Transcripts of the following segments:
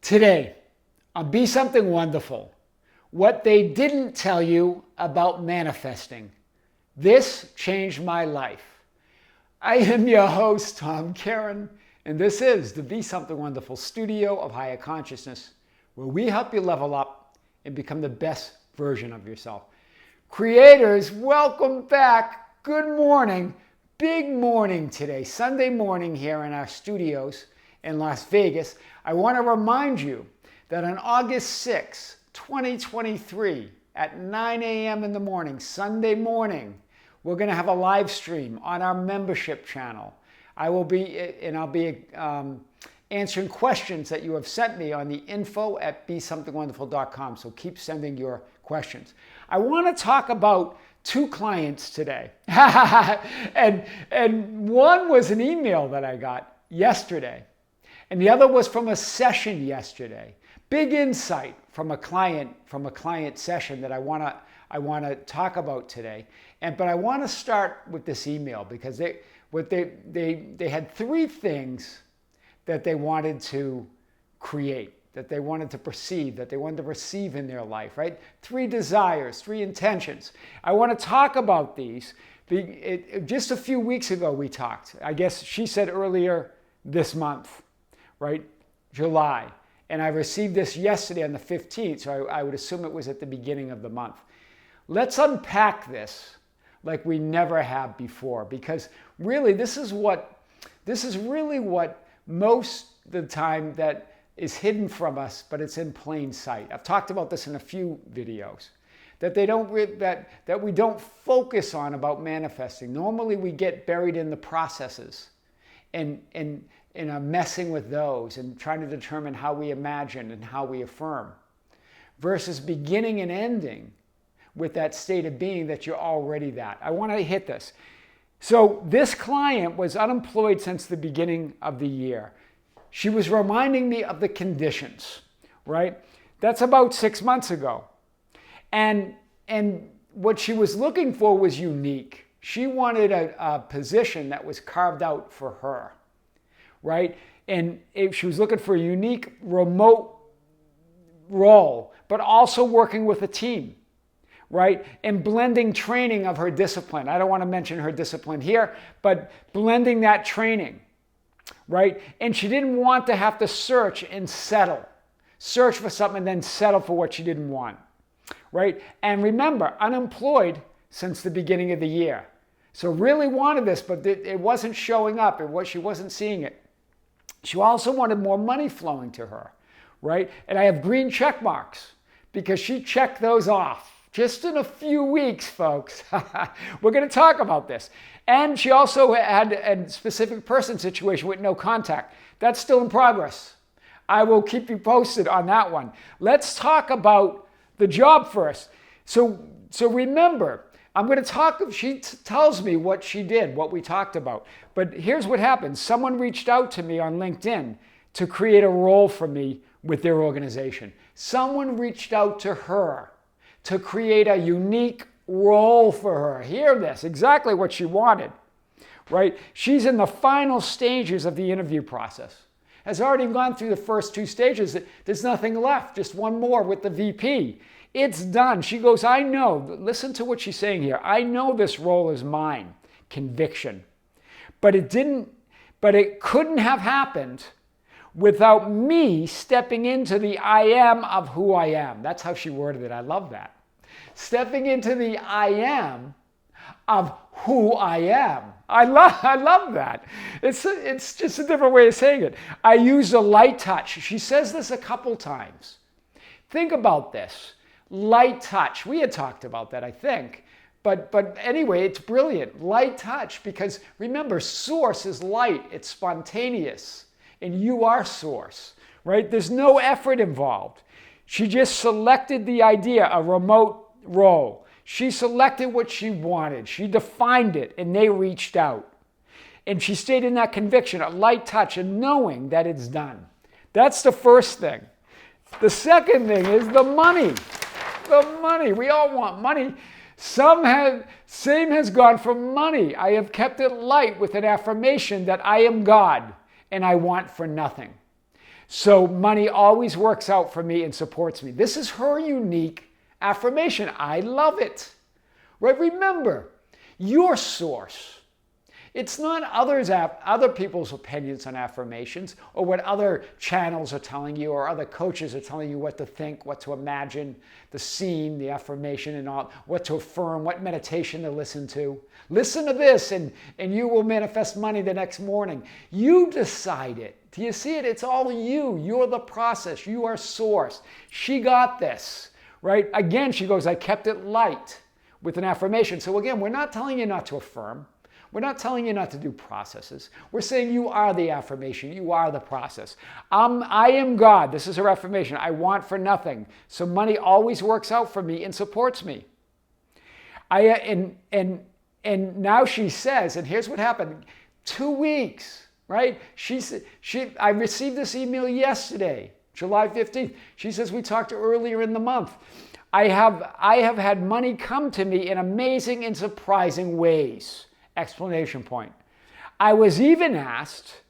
Today, on Be Something Wonderful, what they didn't tell you about manifesting. This changed my life. I am your host, Kearin, and this is the Be Something Wonderful studio of higher consciousness, where we help you level up and become the best version of yourself. Creators, welcome back. Good morning. Big morning today, Sunday morning here in our studios in Las Vegas. I want to remind you that on August 6, 2023, at 9 a.m. in the morning, Sunday morning, we're going to have a live stream on our membership channel. I'll be answering questions that you have sent me on the info@besomethingwonderful.com. So keep sending your questions. I want to talk about two clients today. and one was an email that I got yesterday. And the other was from a session yesterday. Big insight from a client session that I want to talk about today. But I want to start with this email because they had three things that they wanted to create, that they wanted to perceive, that they wanted to receive in their life, right? Three desires, three intentions. I want to talk about these. Just a few weeks ago we talked. I guess she said earlier this month, right? July. And I received this yesterday on the 15th, so I would assume it was at the beginning of the month. Let's unpack this like we never have before, because really this is really what most of the time that is hidden from us, but it's in plain sight. I've talked about this in a few videos, that we don't focus on about manifesting. Normally we get buried in the processes and are messing with those and trying to determine how we imagine and how we affirm, versus beginning and ending with that state of being that you're already that. I want to hit this. So this client was unemployed since the beginning of the year. She was reminding me of the conditions, right? That's about 6 months ago. And what she was looking for was unique. She wanted a position that was carved out for her, right? And she was looking for a unique remote role, but also working with a team, right? And blending training of her discipline. I don't want to mention her discipline here, but blending that training, right? And she didn't want to have to search and settle. Search for something and then settle for what she didn't want, right? And remember, unemployed since the beginning of the year. So really wanted this, but it wasn't showing up. She wasn't seeing it. She also wanted more money flowing to her, right? And I have green check marks because she checked those off. Just in a few weeks, folks. We're going to talk about this. And she also had a specific person situation with no contact. That's still in progress. I will keep you posted on that one. Let's talk about the job first. So remember, I'm going to talk, she tells me what she did, what we talked about. But here's what happened. Someone reached out to me on LinkedIn to create a role for me with their organization. Someone reached out to her to create a unique role for her. Hear this, exactly what she wanted, right? She's in the final stages of the interview process. Has already gone through the first two stages. There's nothing left, just one more with the VP. It's done. She goes, I know, listen to what she's saying here. I know this role is mine, conviction. But it couldn't have happened without me stepping into the I am of who I am. That's how she worded it. I love that. Stepping into the I am of who I am. I love that. It's just a different way of saying it. I used a light touch. She says this a couple times. Think about this. Light touch. We had talked about that, I think. But anyway, it's brilliant. Light touch, because remember, source is light. It's spontaneous. And you are source, right? There's no effort involved. She just selected the idea, a remote role. She selected what she wanted. She defined it, and they reached out. And she stayed in that conviction, a light touch, and knowing that it's done. That's the first thing. The second thing is the money. The money. We all want money. Same has gone for money. I have kept it light with an affirmation that I am God and I want for nothing. So money always works out for me and supports me. This is her unique affirmation. I love it. Right? Remember, your source. It's not other people's opinions on affirmations or what other channels are telling you or other coaches are telling you what to think, what to imagine, the scene, the affirmation and all, what to affirm, what meditation to listen to. Listen to this and you will manifest money the next morning. You decide it. Do you see it? It's all you. You're the process. You are source. She got this, right? Again, she goes, I kept it light with an affirmation. So again, we're not telling you not to affirm. We're not telling you not to do processes. We're saying you are the affirmation. You are the process. I am God. This is her affirmation. I want for nothing. So money always works out for me and supports me. And now she says, and here's what happened. 2 weeks, right? I received this email yesterday, July 15th. She says, we talked earlier in the month. I have had money come to me in amazing and surprising ways. Exclamation point. I was even asked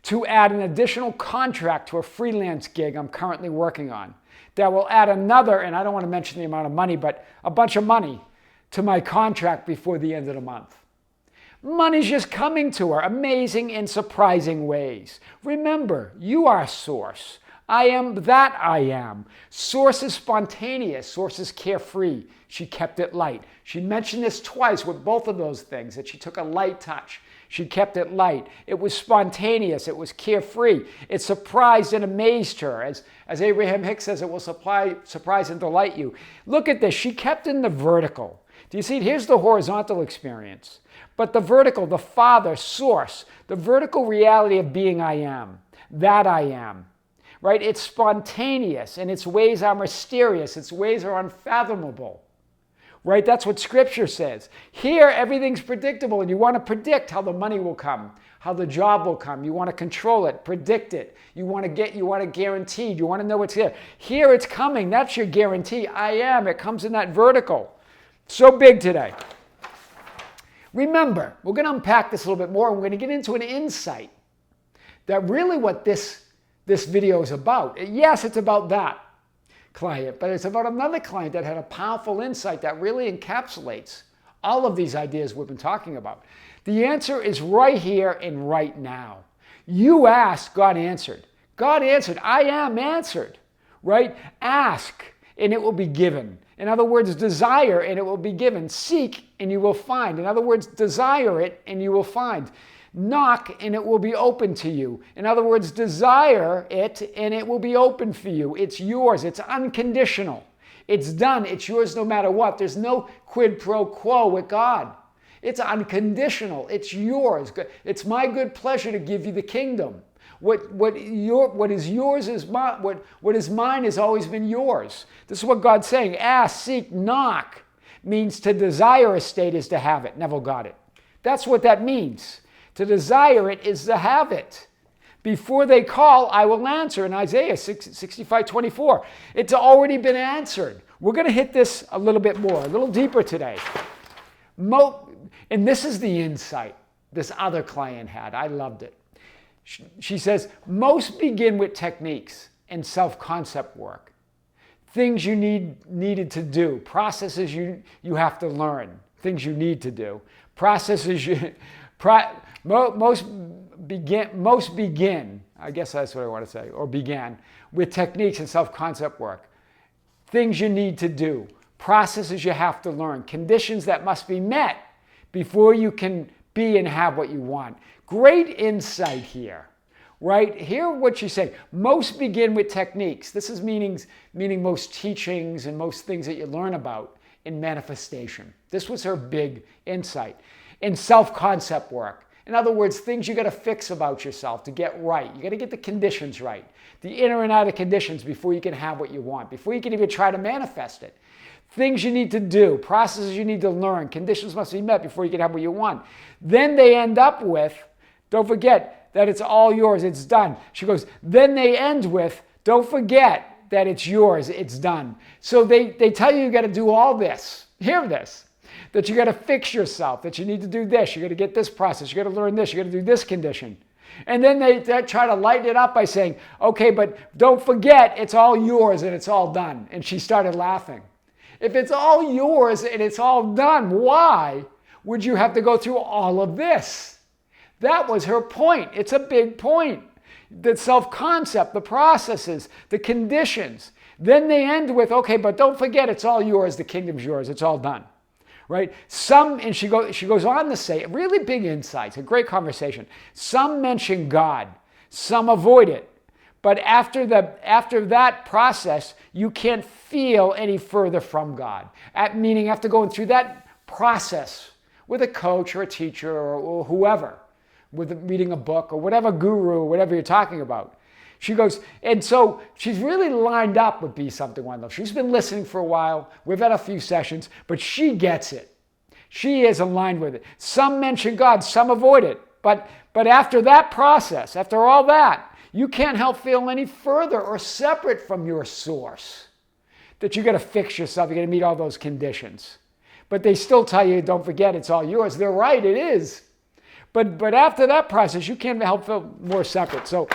to add an additional contract to a freelance gig I'm currently working on that will add another, and I don't want to mention the amount of money, but a bunch of money to my contract before the end of the month. Money's just coming to her, amazing and surprising ways. Remember, you are source. I am that I am. Source is spontaneous. Source is carefree. She kept it light. She mentioned this twice with both of those things, that she took a light touch. She kept it light. It was spontaneous. It was carefree. It surprised and amazed her. As Abraham Hicks says, it will surprise and delight you. Look at this. She kept in the vertical. Do you see it? Here's the horizontal experience. But the vertical, the Father, source, the vertical reality of being I am, that I am. Right? It's spontaneous and its ways are mysterious. Its ways are unfathomable. Right? That's what Scripture says. Here, everything's predictable and you want to predict how the money will come, how the job will come. You want to control it, predict it. You want it guaranteed. You want to know it's here. Here it's coming. That's your guarantee. I am. It comes in that vertical. So big today. Remember, we're going to unpack this a little bit more. We're going to get into an insight that really what this video is about. Yes, it's about that client, but it's about another client that had a powerful insight that really encapsulates all of these ideas we've been talking about. The answer is right here and right now. You asked, God answered. God answered. I am answered. Right? Ask and it will be given. In other words, desire and it will be given. Seek and you will find. In other words, desire it and you will find. Knock and it will be open to you. In other words, desire it and it will be open for you. It's yours. It's unconditional. It's done. It's yours no matter what. There's no quid pro quo with God. It's unconditional. It's yours. It's my good pleasure to give you the kingdom. What is yours is mine. What is mine has always been yours. This is what God's saying. Ask, seek, knock means to desire a state is to have it. Neville Goddard. That's what that means. To desire it is to have it. Before they call, I will answer. In Isaiah 65:24. It's already been answered. We're going to hit this a little bit more, a little deeper today. And this is the insight this other client had. I loved it. She says, most begin with techniques and self-concept work. Things you needed to do. Processes you have to learn. Things you need to do. Processes most begin, I guess that's what I want to say, or began, with techniques and self-concept work. Things you need to do. Processes you have to learn. Conditions that must be met before you can be and have what you want. Great insight here, right? Hear what she's saying. Most begin with techniques. This is meaning most teachings and most things that you learn about in manifestation. This was her big insight. In self-concept work. In other words, things you got to fix about yourself to get right. You got to get the conditions right. The inner and outer conditions before you can have what you want, before you can even try to manifest it. Things you need to do, processes you need to learn, conditions must be met before you can have what you want. Then they end up with, don't forget that it's all yours, it's done. She goes, then they end with, don't forget that it's yours, it's done. So they tell you got to do all this. Hear this. That you got to fix yourself, that you need to do this, you got to get this process, you got to learn this, you got to do this condition. And then they try to lighten it up by saying, okay, but don't forget, it's all yours and it's all done. And she started laughing. If it's all yours and it's all done, why would you have to go through all of this? That was her point. It's a big point. The self-concept, the processes, the conditions. Then they end with, okay, but don't forget, it's all yours, the kingdom's yours, it's all done. Right? And she goes on to say, really big insights, a great conversation. Some mention God, some avoid it. But after that process, you can't feel any further from God. Meaning after going through that process with a coach or a teacher or whoever, with reading a book or whatever guru or whatever you're talking about. She goes, and so she's really lined up with Be Something Wonderful. She's been listening for a while. We've had a few sessions, but she gets it. She is aligned with it. Some mention God, some avoid it. But after that process, after all that, you can't help feel any further or separate from your source. That you got to fix yourself, you got to meet all those conditions. But they still tell you, don't forget, it's all yours. They're right, it is. But after that process, you can't help feel more separate. So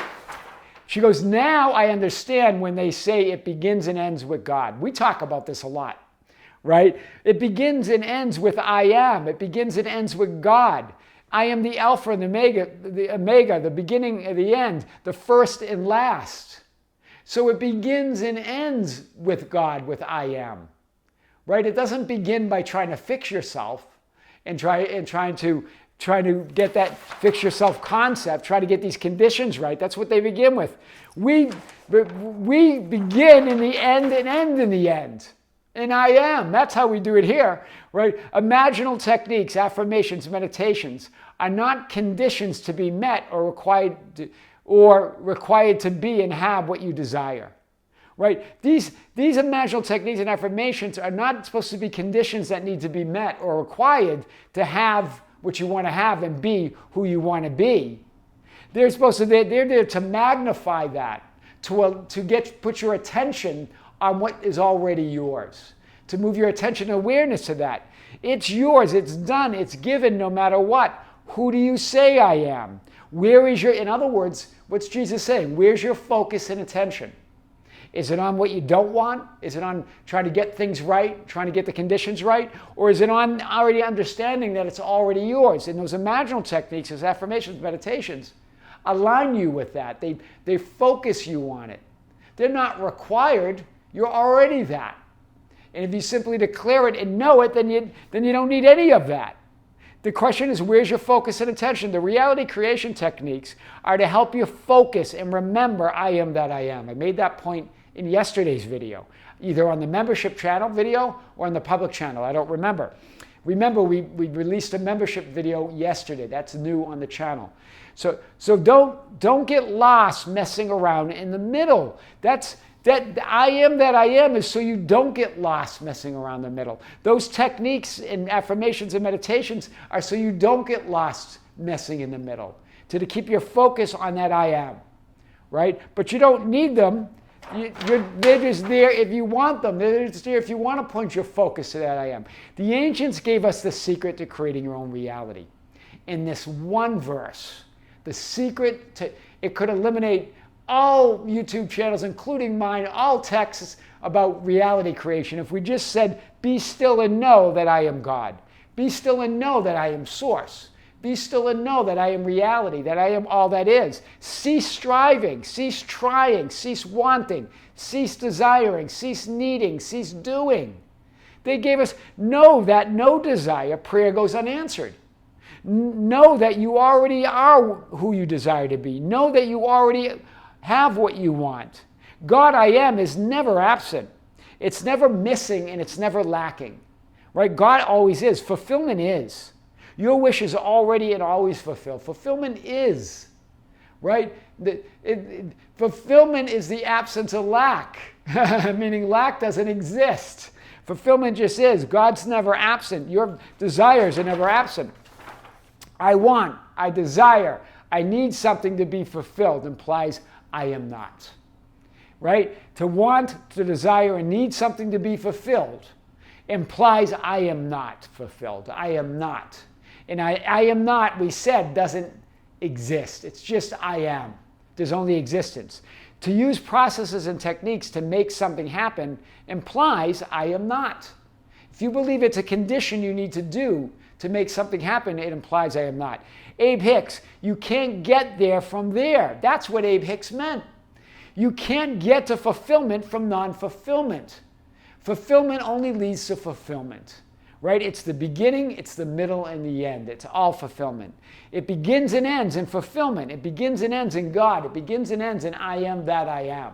she goes, now I understand when they say it begins and ends with God. We talk about this a lot, right? It begins and ends with I am. It begins and ends with God. I am the Alpha and the Omega, the beginning and the end, the first and last. So it begins and ends with God, with I am, right? It doesn't begin by trying to fix yourself and trying to get that fix yourself concept, try to get these conditions right. That's what they begin with. We begin in the end and end in the end. And I am. That's how we do it here, right? Imaginal techniques, affirmations, meditations are not conditions to be met or required to be and have what you desire. Right? These imaginal techniques and affirmations are not supposed to be conditions that need to be met or required to have what you want to have and be who you want to be. They're there to magnify that, put your attention on what is already yours, to move your attention and awareness to that. It's yours, it's done, it's given no matter what. Who do you say I am? In other words, what's Jesus saying? Where's your focus and attention? Is it on what you don't want? Is it on trying to get things right, trying to get the conditions right? Or is it on already understanding that it's already yours? And those imaginal techniques, those affirmations, meditations, align you with that. They focus you on it. They're not required. You're already that. And if you simply declare it and know it, then you don't need any of that. The question is, where's your focus and attention? The reality creation techniques are to help you focus and remember I am that I am. I made that point in yesterday's video, either on the membership channel video or on the public channel. I don't remember. Remember, we released a membership video yesterday. That's new on the channel. So don't get lost messing around in the middle. That I am is so you don't get lost messing around the middle. Those techniques and affirmations and meditations are so you don't get lost messing in the middle. To keep your focus on that I am, right? But you don't need them. They're just there if you want them. They're just there if you want to point your focus to that I am. The ancients gave us the secret to creating your own reality. In this one verse, the secret it could eliminate all YouTube channels, including mine, all texts about reality creation. If we just said, be still and know that I am God. Be still and know that I am source. Be still and know that I am reality, that I am all that is. Cease striving, cease trying, cease wanting, cease desiring, cease needing, cease doing. They gave us, know that no desire, prayer goes unanswered. Know that you already are who you desire to be. Know that you already have what you want. God I am is never absent. It's never missing and it's never lacking. Right? God always is. Fulfillment is. Your wish is already and always fulfilled. Fulfillment is. Right? Fulfillment is the absence of lack. Meaning lack doesn't exist. Fulfillment just is. God's never absent. Your desires are never absent. I want, I desire, I need something to be fulfilled implies I am not. Right? To want, to desire, and need something to be fulfilled implies I am not fulfilled. I am not. And I am not, we said, doesn't exist. It's just I am. There's only existence. To use processes and techniques to make something happen implies I am not. If you believe it's a condition you need to do to make something happen, it implies I am not. Abe Hicks, you can't get there from there. That's what Abe Hicks meant. You can't get to fulfillment from non-fulfillment. Fulfillment only leads to fulfillment, right? It's the beginning, it's the middle, and the end. It's all fulfillment. It begins and ends in fulfillment. It begins and ends in God. It begins and ends in I am that I am.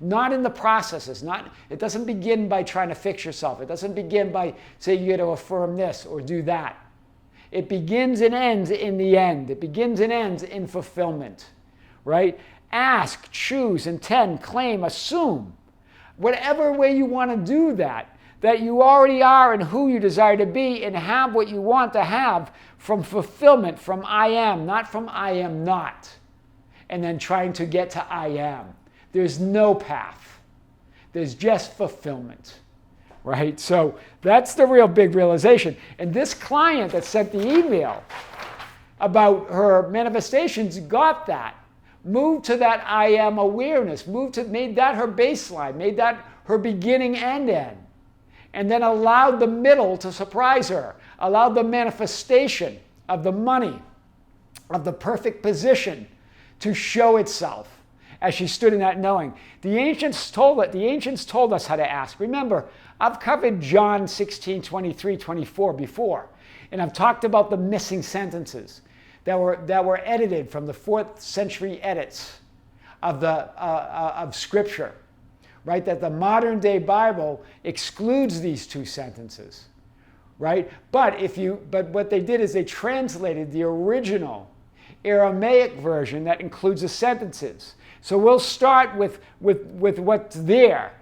Not in the processes. It doesn't begin by trying to fix yourself. It doesn't begin by saying you got to affirm this or do that. It begins and ends in the end. It begins and ends in fulfillment, right? Ask, choose, intend, claim, assume. Whatever way you want to do that you already are and who you desire to be and have what you want to have from fulfillment, from I am, not from I am not. And then trying to get to I am. There's no path. There's just fulfillment, right? So that's the real big realization. And this client that sent the email about her manifestations got that. Moved to that I am awareness. Made that her baseline. Made that her beginning and end. And then allowed the middle to surprise her. Allowed the manifestation of the money, of the perfect position to show itself as she stood in that knowing. The ancients told us how to ask. Remember, I've covered John 16, 23, 24 before. And I've talked about the missing sentences that were edited from the 4th century edits of Scripture. Right? That the modern day Bible excludes these 2 sentences. Right? But what they did is they translated the original Aramaic version that includes the sentences. So we'll start with what's there.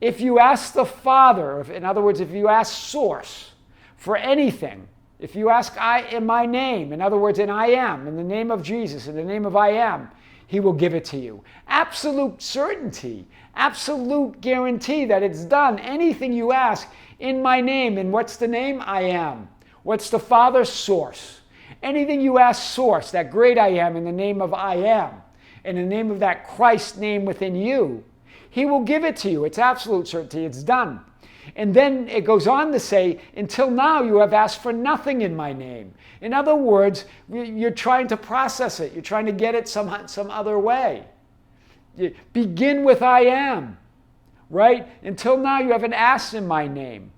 If you ask the Father, in other words, if you ask Source for anything, if you ask in my name, in other words, in I am, in the name of Jesus, in the name of I am, he will give it to you. Absolute certainty, absolute guarantee that it's done. Anything you ask in my name, and what's the name? I am. What's the Father's Source? Anything you ask Source, that great I am, in the name of I am, in the name of that Christ name within you, he will give it to you. It's absolute certainty. It's done. And then it goes on to say, until now you have asked for nothing in my name. In other words, you're trying to process it. You're trying to get it some other way. You begin with I am, right? Until now you haven't asked in my name,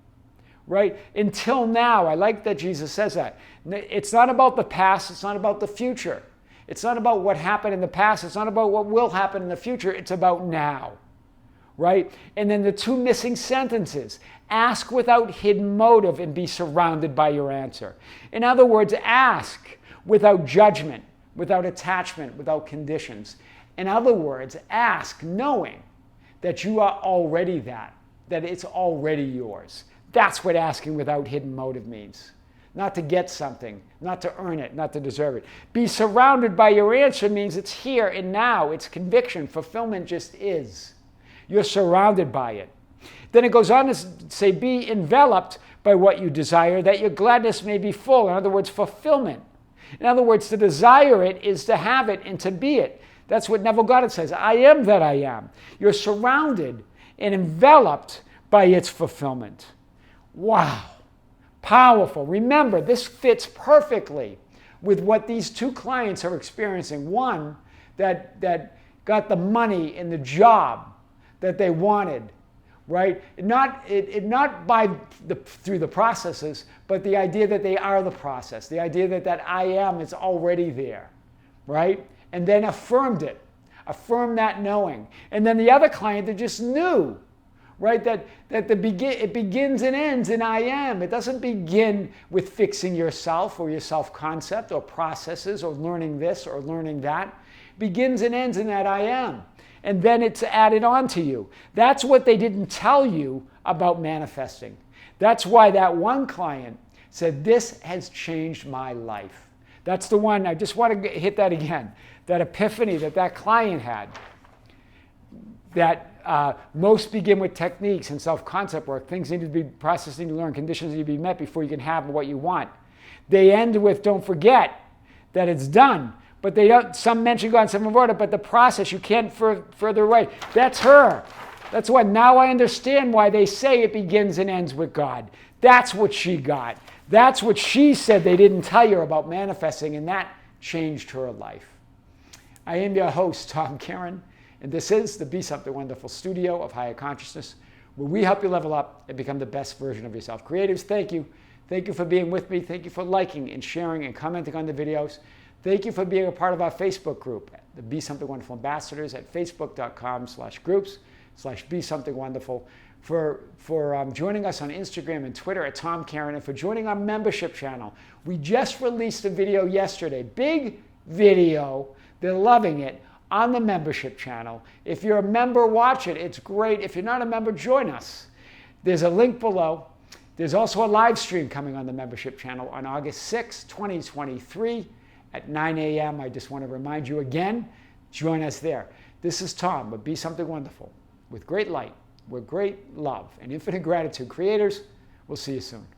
right? Until now. I like that Jesus says that. It's not about the past. It's not about the future. It's not about what happened in the past. It's not about what will happen in the future. It's about now. Right? And then the 2 missing sentences. Ask without hidden motive and be surrounded by your answer. In other words, ask without judgment, without attachment, without conditions. In other words, ask knowing that you are already that it's already yours. That's what asking without hidden motive means. Not to get something, not to earn it, not to deserve it. Be surrounded by your answer means it's here and now. It's conviction. Fulfillment just is. You're surrounded by it. Then it goes on to say, be enveloped by what you desire, that your gladness may be full. In other words, fulfillment. In other words, to desire it is to have it and to be it. That's what Neville Goddard says. I am that I am. You're surrounded and enveloped by its fulfillment. Wow. Powerful. Remember, this fits perfectly with what these 2 clients are experiencing. One that got the money and the job that they wanted, right? Not through the processes, but the idea that they are the process, the idea that I am is already there, right? And then affirmed it, affirmed that knowing. And then the other client that just knew, right? That it begins and ends in I am. It doesn't begin with fixing yourself or your self-concept or processes or learning this or learning that. It begins and ends in that I am. And then it's added on to you. That's what they didn't tell you about manifesting. That's why that one client said, this has changed my life. That's the one, I just want to hit that again. That epiphany that client had. That most begin with techniques and self-concept work. Things need to be processed, need to learn, conditions need to be met before you can have what you want. They end with, don't forget that it's done but they don't, some mention God, some avoid it, but the process, you can't further away. That's her. That's what, now I understand why they say it begins and ends with God. That's what she got. That's what she said they didn't tell her about manifesting, and that changed her life. I am your host, Tom Kearin, and this is the Be Something Wonderful studio of higher consciousness, where we help you level up and become the best version of yourself. Creatives, thank you. Thank you for being with me. Thank you for liking and sharing and commenting on the videos. Thank you for being a part of our Facebook group, the Be Something Wonderful Ambassadors at facebook.com/groups/Be Something Wonderful. For joining us on Instagram and Twitter at Tom Kearin, and for joining our membership channel. We just released a video yesterday, big video. They're loving it on the membership channel. If you're a member, watch it. It's great. If you're not a member, join us. There's a link below. There's also a live stream coming on the membership channel on August 6, 2023 at 9 a.m. I just want to remind you again, join us there. This is Tom with Be Something Wonderful. With great light, with great love, and infinite gratitude. Creators, we'll see you soon.